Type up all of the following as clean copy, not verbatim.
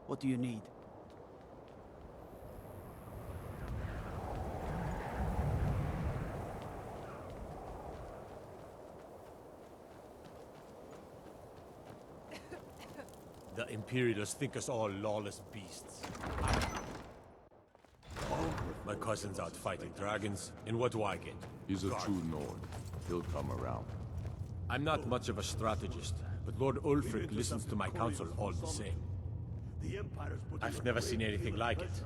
What do you need? The Imperials think us all lawless beasts. My cousin's out fighting dragons, and what do I get? He's a true Nord. He'll come around. I'm not much of a strategist, but Lord Ulfric listens to my counsel all the same. I've never seen anything like it.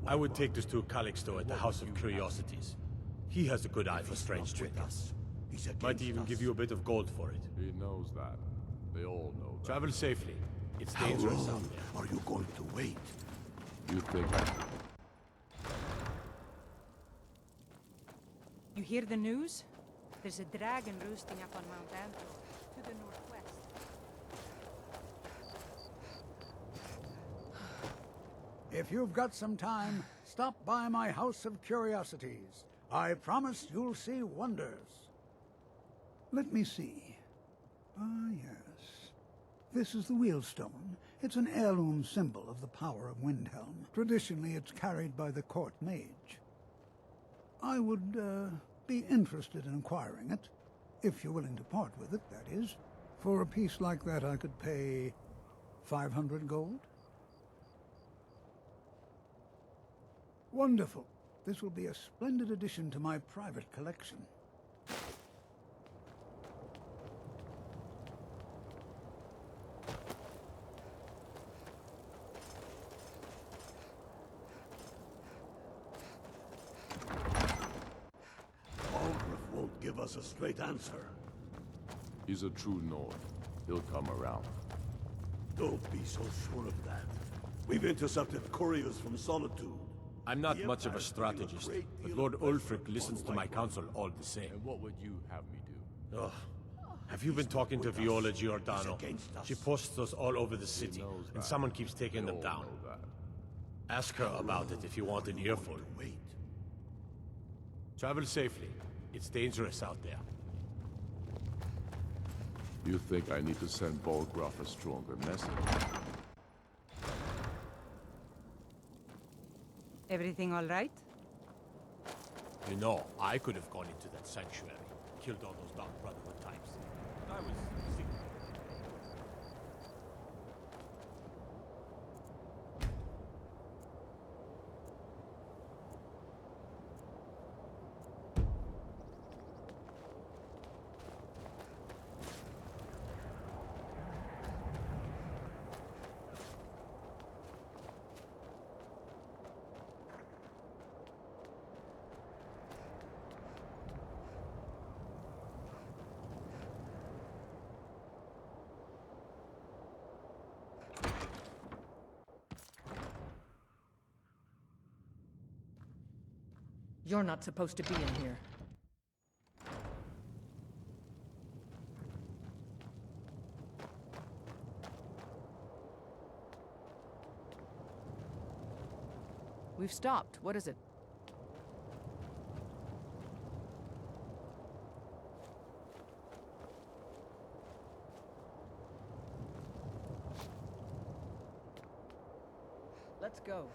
I would take this to Calixto at the House of Curiosities. He has a good eye for strange trinkets. Might even give you a bit of gold for it. He knows that. They all know that. Travel safely. It's How dangerous out long there. are you going to wait? You think You hear the news? There's a dragon roosting up on Mount Antro, to the northwest. If you've got some time, stop by my House of Curiosities. I promise you'll see wonders. Let me see. Ah, yes. This is the Wheelstone. It's an heirloom symbol of the power of Windhelm. Traditionally, it's carried by the court mage. I would, be interested in acquiring it. If you're willing to part with it, that is. For a piece like that, I could pay 500 gold. Wonderful. This will be a splendid addition to my private collection. Algrif won't give us a straight answer. he's a true Nord. He'll come around. Don't be so sure of that. We've intercepted couriers from Solitude. I'm not much of a strategist, but Lord Ulfric listens to my counsel all the same. And what would you have me do? Ugh. Have you been talking to Viola Giordano? She posts us all over the city, and someone keeps taking them down. Know that. Ask her about it if you want an earful. Wait. Travel safely. It's dangerous out there. You think I need to send Bolgraf a stronger message? Everything all right? You know, I could have gone into that sanctuary, killed all those Dark Brotherhood types. I was sick. You're not supposed to be in here. We've stopped. What is it? Let's go.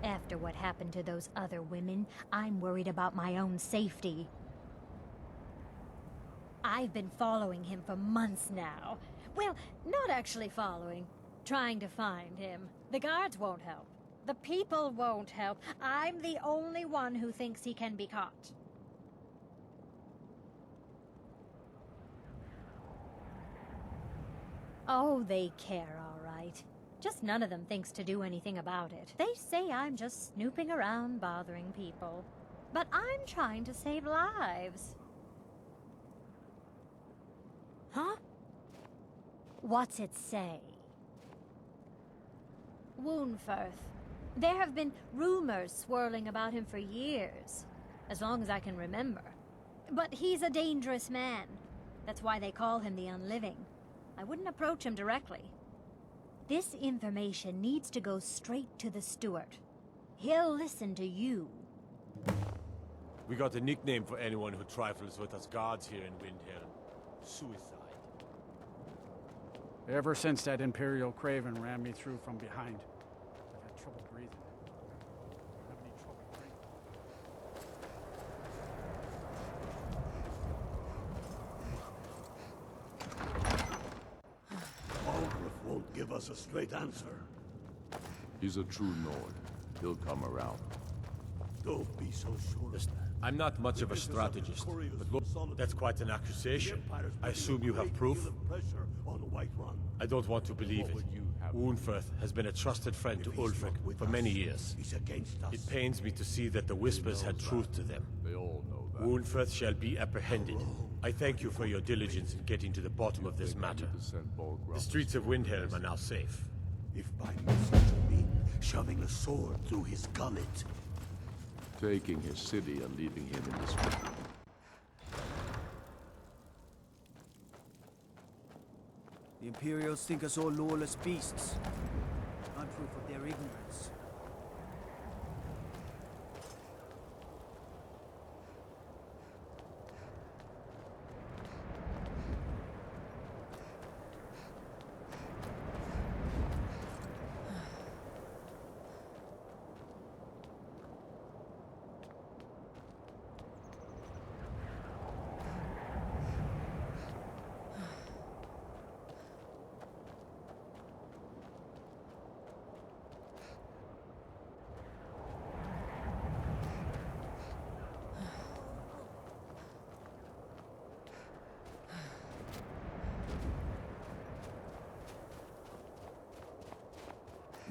After what happened to those other women, I'm worried about my own safety. I've been following him for months now. Well, not actually following. Trying to find him. The guards won't help. The people won't help. I'm the only one who thinks he can be caught. Oh, they care, all right. Just none of them thinks to do anything about it. They say I'm just snooping around bothering people. But I'm trying to save lives. Huh? What's it say? Woundfirth. There have been rumors swirling about him for years, as long as I can remember. But he's a dangerous man. That's why they call him the Unliving. I wouldn't approach him directly. This information needs to go straight to the steward. He'll listen to you. We got a nickname for anyone who trifles with us guards here in Windhelm. Suicide. Ever since that Imperial Craven ran me through from behind, I've had trouble breathing. I have any trouble breathing. Algrith won't give us a straight answer. He's a true Nord. He'll come around. Don't be so sure of that. I'm not much of a strategist, but look, that's quite an accusation. I assume you have proof? I don't want to believe it. Woundfirth has been a trusted friend to Ulfric for many years. It pains me to see that the Whispers had truth to them. They all know that. Woundfirth shall be apprehended. I thank you for your diligence in getting to the bottom of this matter. The streets of Windhelm are now safe. If by message you mean shoving a sword through his gullet. Taking his city and leaving him in this way. The Imperials think us all lawless beasts. I'm proof of their ignorance.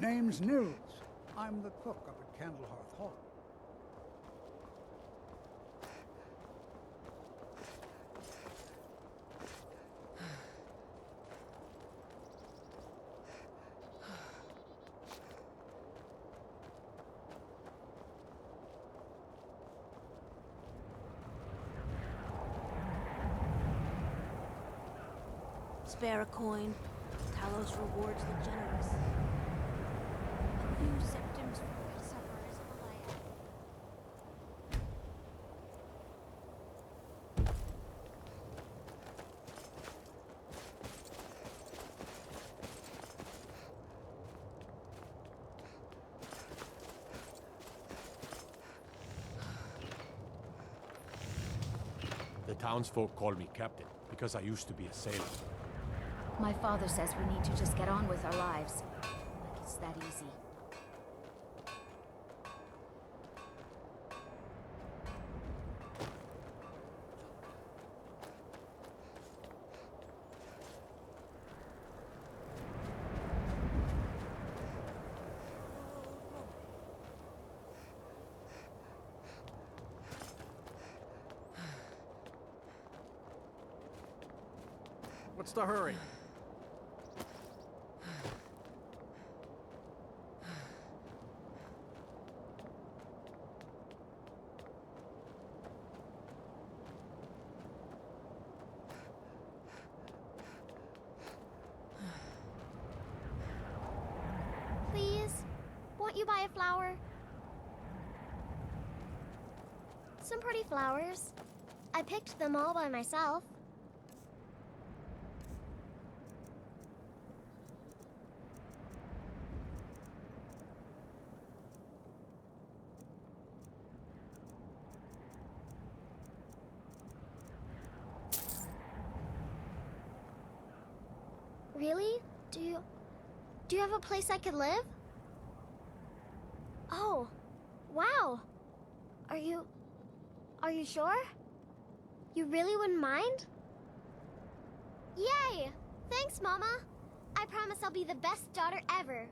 Name's Nils. I'm the cook up at Candlehearth Hall. Spare a coin. Talos rewards the generous. A few symptoms for good sufferers of a life. The townsfolk call me captain because I used to be a sailor. My father says we need to just get on with our lives. Like it's that easy. What's the hurry? Please? Won't you buy a flower? Some pretty flowers. I picked them all by myself. Really? Do you have a place I could live? Oh, wow. Are you sure? You really wouldn't mind? Yay! Thanks, Mama. I promise I'll be the best daughter ever.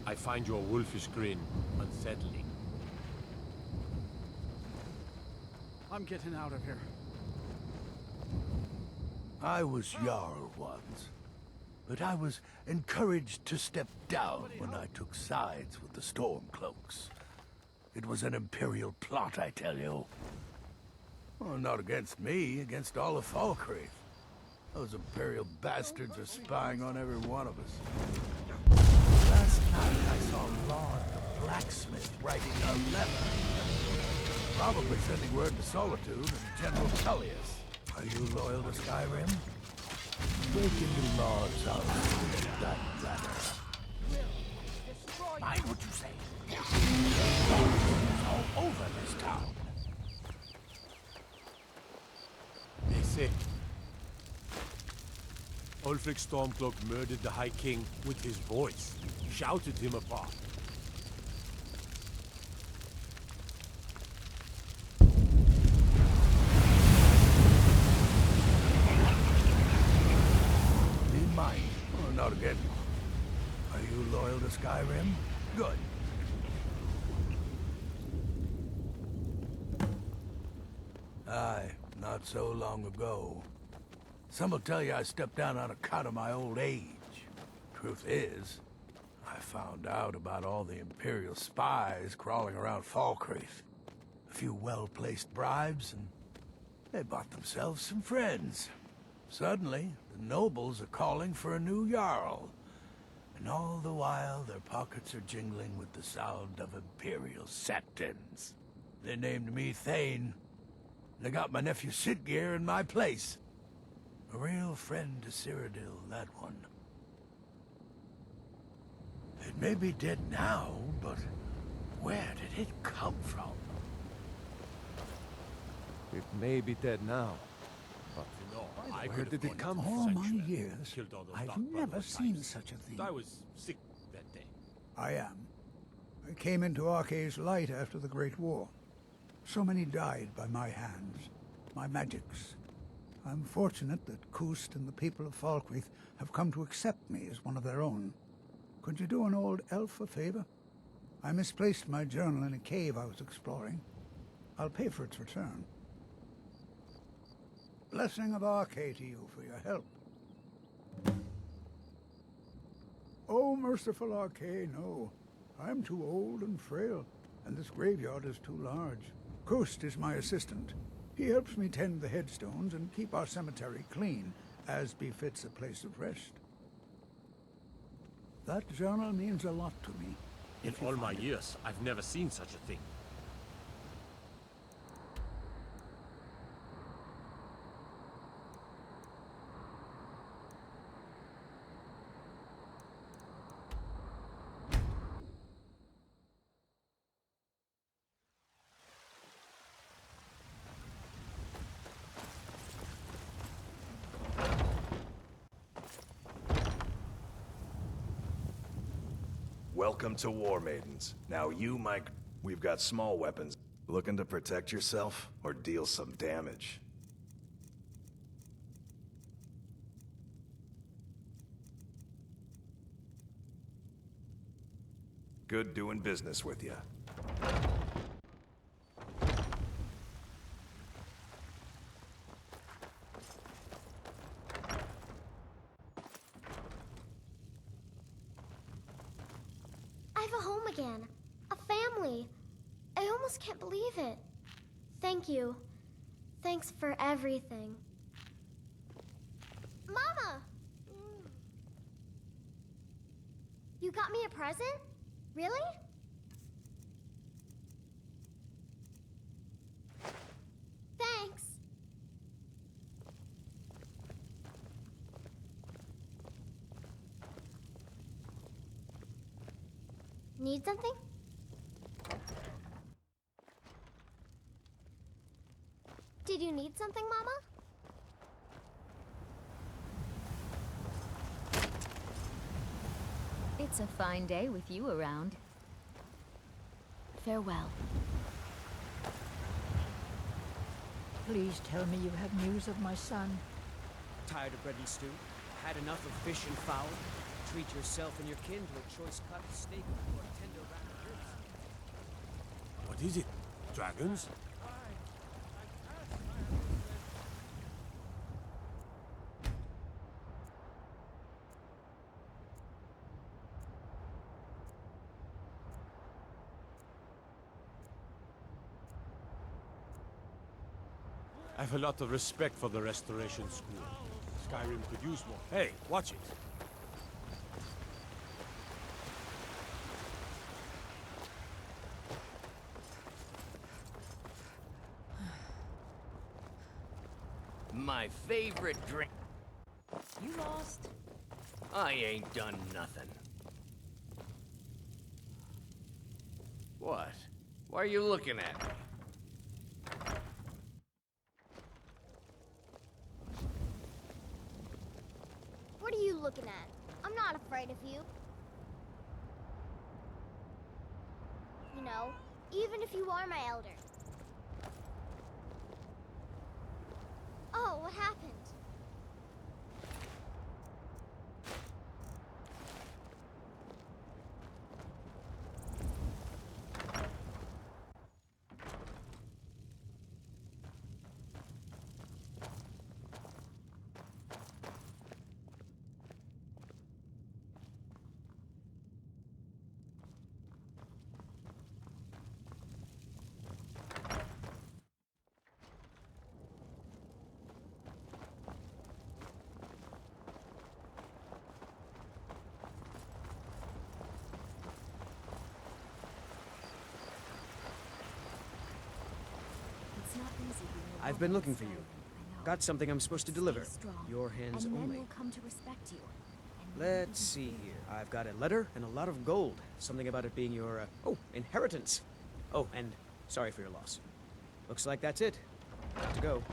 I find your wolfish grin unsettling. I'm getting out of here. I was Jarl once, but I was encouraged to step down when I took sides with the Stormcloaks. It was an Imperial plot, I tell you. Well, not against me, against all of Falkreath. Those Imperial bastards are spying on every one of us. Last night I saw Lord the Blacksmith writing a letter. Probably sending word to Solitude and General Tullius. Are you loyal to Skyrim? Break into Lord's house and get that letter. Mind what you say. It's all over this town. They say Ulfric Stormcloak murdered the High King with his voice, shouted him apart. Need mine? Oh, not again. Are you loyal to Skyrim? Good. Aye, not so long ago. Some will tell you I stepped down on account of my old age. Truth is, I found out about all the Imperial spies crawling around Falkreath. A few well-placed bribes, and they bought themselves some friends. Suddenly, the nobles are calling for a new Jarl. And all the while, their pockets are jingling with the sound of Imperial septons. They named me Thane. They got my nephew Sitgeir in my place. A real friend to Cyrodiil, that one. It may be dead now, but where did it come from? It may be dead now, but I where did it come All from? my years, Killed all those I've Dark never Brotherhood seen types. such a thing. I was sick that day. I am. I came into Arkay's light after the Great War. So many died by my hands, my magics. I'm fortunate that Kust and the people of Falkreath have come to accept me as one of their own. Could you do an old elf a favor? I misplaced my journal in a cave I was exploring. I'll pay for its return. Blessing of Arkay to you for your help. Oh, merciful Arkay, no. I'm too old and frail, and this graveyard is too large. Kust is my assistant. He helps me tend the headstones and keep our cemetery clean, as befits a place of rest. That journal means a lot to me. In all my years, I've never seen such a thing. Welcome to War Maidens. Now you, Mike, we've got small weapons. Looking to protect yourself or deal some damage? Good doing business with you. I have a home again. A family. I almost can't believe it. Thank you. Thanks for everything. Mama! You got me a present? Really? Thanks. Need something? Did you need something, Mama? It's a fine day with you around. Farewell. Please tell me you have news of my son. Tired of bread and stew? Had enough of fish and fowl? Treat yourself and your kin to a choice cut steak or a tender rack of ribs. What is it? Dragons? I have a lot of respect for the Restoration School. Skyrim could use more. Hey, watch it. My favorite drink. You lost? I ain't done nothing. What? Why are you looking at me? What are you looking at? I'm not afraid of you. You know, even if you are my elder. Oh, what happened? I've been looking for you. Got something I'm supposed to deliver. Your hands and only. men will come to respect you. Let's see here. I've got a letter and a lot of gold. Something about it being your, inheritance. Oh, and sorry for your loss. Looks like that's it. Got to go.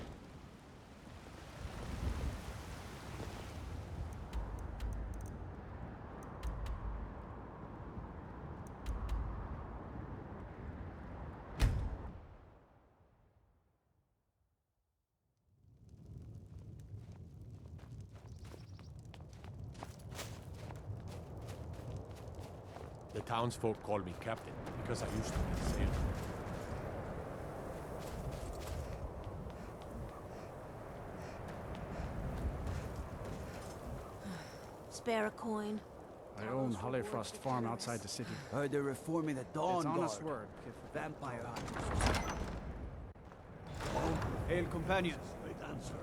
The townsfolk call me captain because I used to be a sailor. Spare a coin. I own Hollyfrost Farm outside the city. Heard they're reforming the Dawn It's Guard. honest word. Vampire hunters. Hail, companions. Great answer.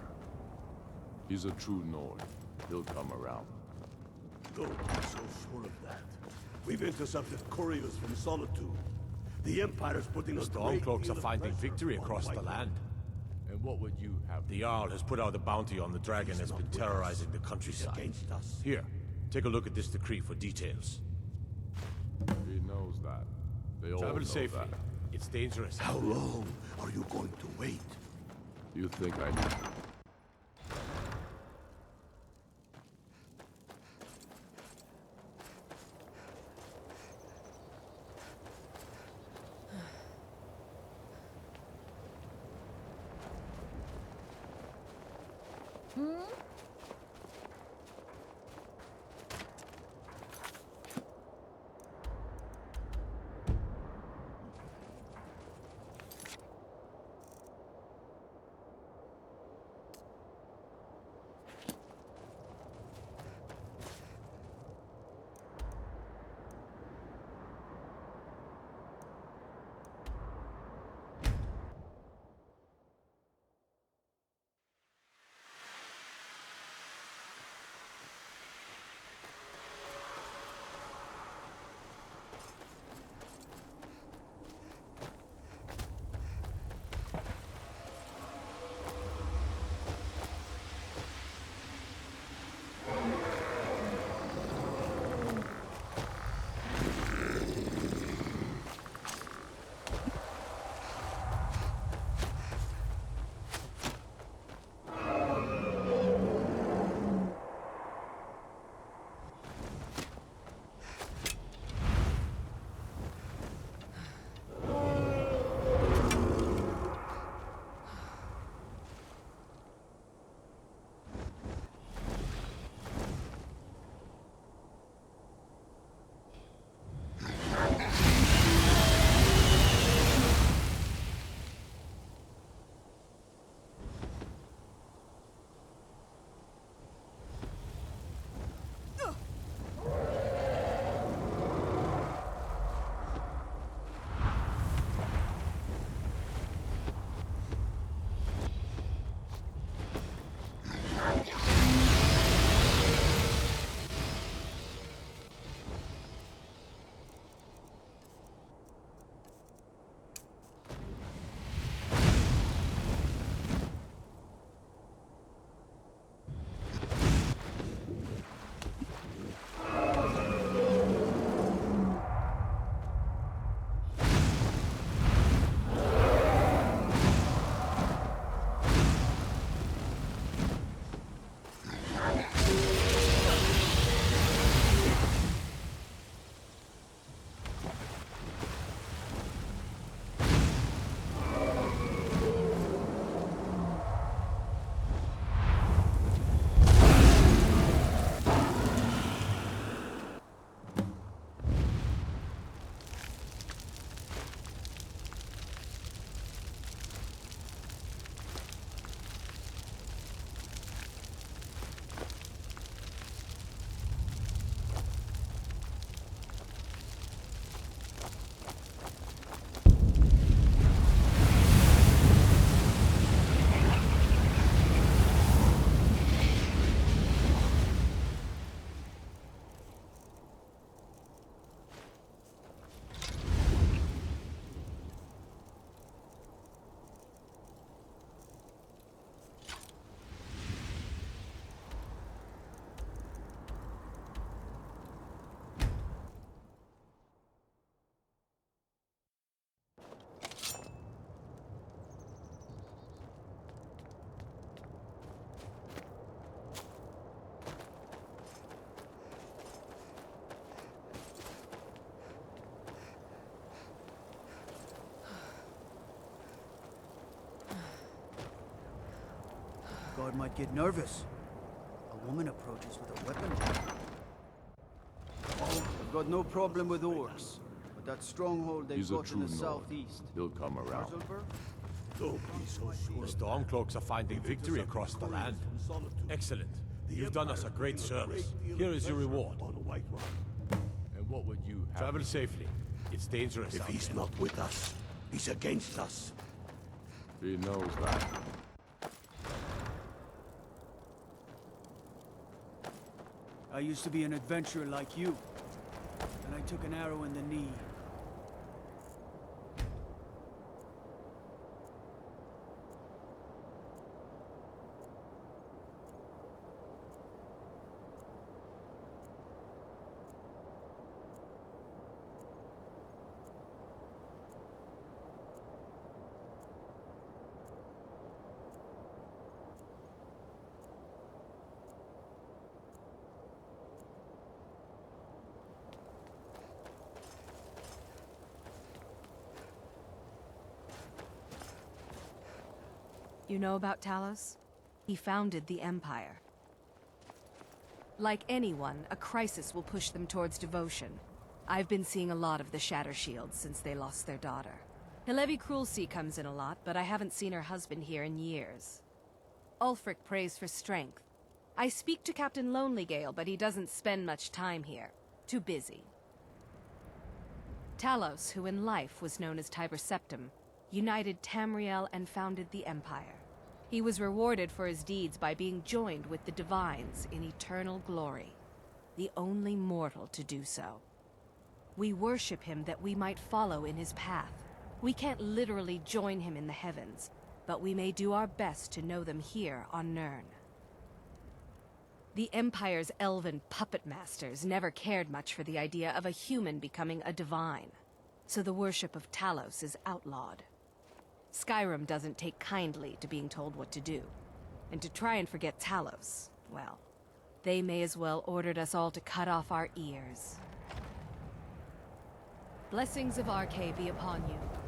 He's a true Nord. He'll come around. Don't be so sure of that. We've intercepted couriers from Solitude. The Empire's putting The a great Stormcloaks deal are of finding pressure victory on across the White land. And what would you have? The Jarl has put out a bounty on the dragon that's been terrorizing the countryside. Against us. Here, take a look at this decree for details. He knows that. They all Travel know safely. that. It's dangerous. How long are you going to wait? You think I need... guard might get nervous. A woman approaches with a weapon. Oh, I've got no problem with orcs. But that stronghold they've He's a got in true the Nord. southeast. He'll come around. Don't be so sure. The Stormcloaks are finding victory across the land. Excellent. You've done us a great service. Here is your reward. And what would you have? Travel safely. It's dangerous If out he's there. not with us, he's against us. He knows that. I used to be an adventurer like you. And I took an arrow in the knee. You know about Talos? He founded the Empire. Like anyone, a crisis will push them towards devotion. I've been seeing a lot of the Shatter Shields since they lost their daughter. Hilevi Cruelty comes in a lot, but I haven't seen her husband here in years. Ulfric prays for strength. I speak to Captain Lonelygale, but he doesn't spend much time here. Too busy. Talos, who in life was known as Tiber Septim, united Tamriel and founded the Empire. He was rewarded for his deeds by being joined with the Divines in eternal glory, the only mortal to do so. We worship him that we might follow in his path. We can't literally join him in the heavens, but we may do our best to know them here on Nirn. The Empire's elven puppet masters never cared much for the idea of a human becoming a divine, so the worship of Talos is outlawed. Skyrim doesn't take kindly to being told what to do. And to try and forget Talos, well, they may as well ordered us all to cut off our ears. Blessings of Arcade be upon you.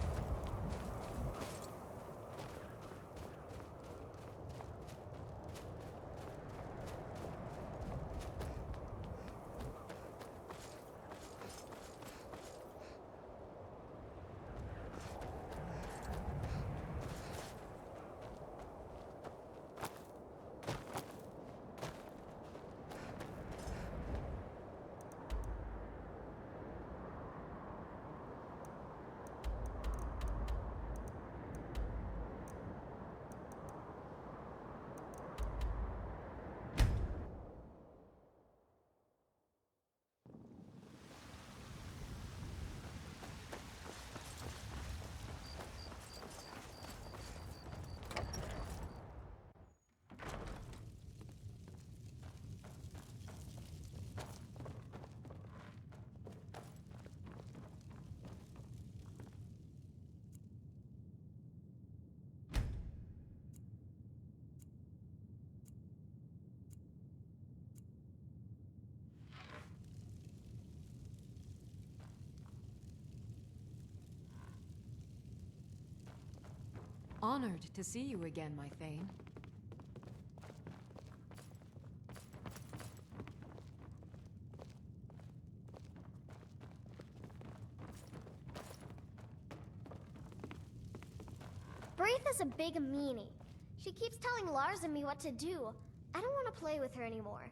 Honored to see you again, my Thane. Braitha's a big meanie. She keeps telling Lars and me what to do. I don't want to play with her anymore.